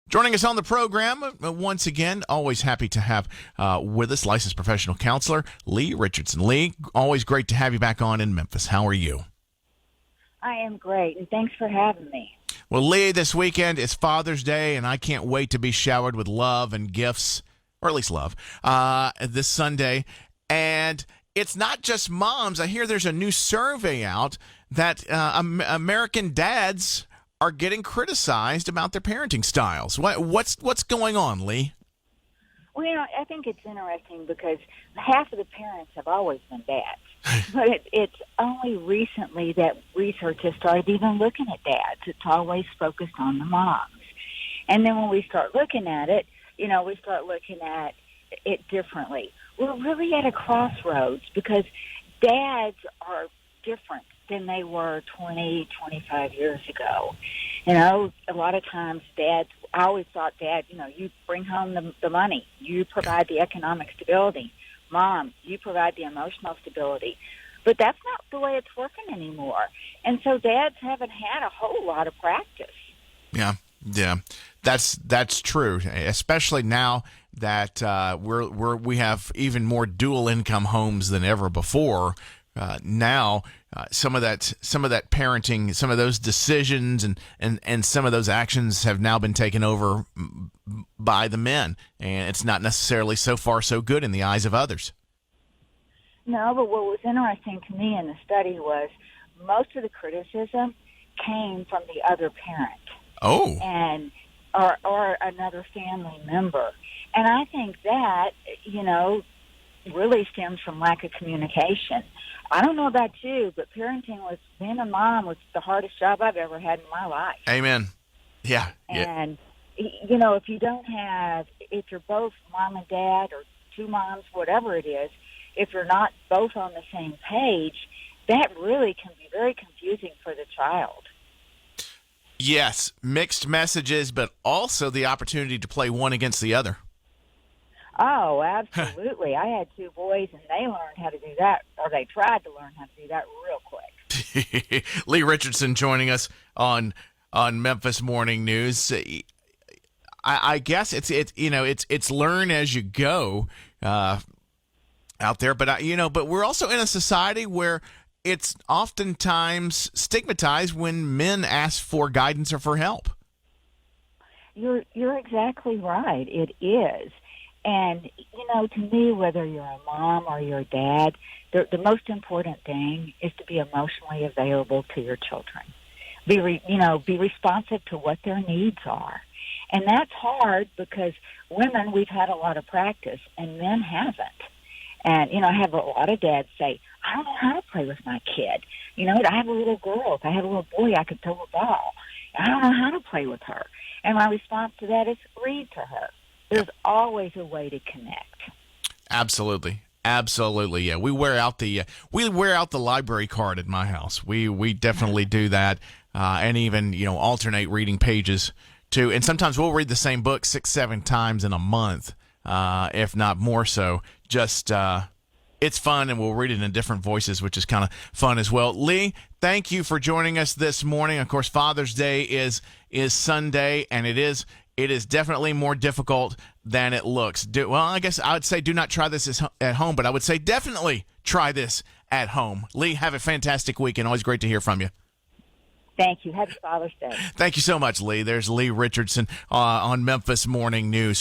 Joining us on the program, once again, always happy to have with us licensed professional counselor Leigh Richardson. Leigh, always great to have you back on in Memphis. How are you? I am great, and thanks for having me. Well, Leigh, this weekend is Father's Day, and I can't wait to be showered with love and gifts, or at least love, this Sunday. And it's not just moms. I hear there's a new survey out that American dads are getting criticized about their parenting styles. What's going on, Leigh? Well, I think it's interesting because half of the parents have always been dads. But it's only recently that research has started even looking at dads. It's always focused on the moms. And then when we start looking at it, we start looking at it differently. We're really at a crossroads because dads are different than they were 20, 25 years ago. A lot of times I always thought dad, you bring home the money. You provide the economic stability. Mom, you provide the emotional stability. But that's not the way it's working anymore. And so dads haven't had a whole lot of practice. Yeah. That's true, especially now that we have even more dual income homes than ever before. Now, some of that parenting, some of those decisions and some of those actions have now been taken over by the men, and it's not necessarily so far so good in the eyes of others. No, but what was interesting to me in the study was most of the criticism came from the other parent. Oh. And or another family member. And I think that, really stems from lack of communication. I don't know about you, but being a mom was the hardest job I've ever had in my life. Amen. Yeah. And, if you're both mom and dad or two moms, whatever it is, if you're not both on the same page, that really can be very confusing for the child. Yes, mixed messages, but also the opportunity to play one against the other. Oh, absolutely. I had two boys, and they learned how to do that, or they tried to learn how to do that real quick. Leigh Richardson joining us on Memphis Morning News. I guess it's learn as you go out there, but we're also in a society where it's oftentimes stigmatized when men ask for guidance or for help. You're exactly right. It is. And, to me, whether you're a mom or you're a dad, the most important thing is to be emotionally available to your children. Be responsive to what their needs are. And that's hard because women, we've had a lot of practice, and men haven't. And, I have a lot of dads say, I don't know how to play with my kid. I have a little girl. If I had a little boy, I could throw a ball. I don't know how to play with her. And my response to that is read to her. There's always a way to connect. Absolutely. Yeah. We wear out the library card at my house. We definitely do that. And even, alternate reading pages too. And sometimes we'll read the same book 6-7 times in a month, if not more so. Just it's fun, and we'll read it in different voices, which is kind of fun as well. Leigh, thank you for joining us this morning. Of course, Father's Day is Sunday, and it is definitely more difficult than it looks. I guess I would say do not try this at home, but I would say definitely try this at home. Leigh, have a fantastic weekend. Always great to hear from you. Thank you. Happy Father's Day. Thank you so much, Leigh. There's Leigh Richardson on Memphis Morning News.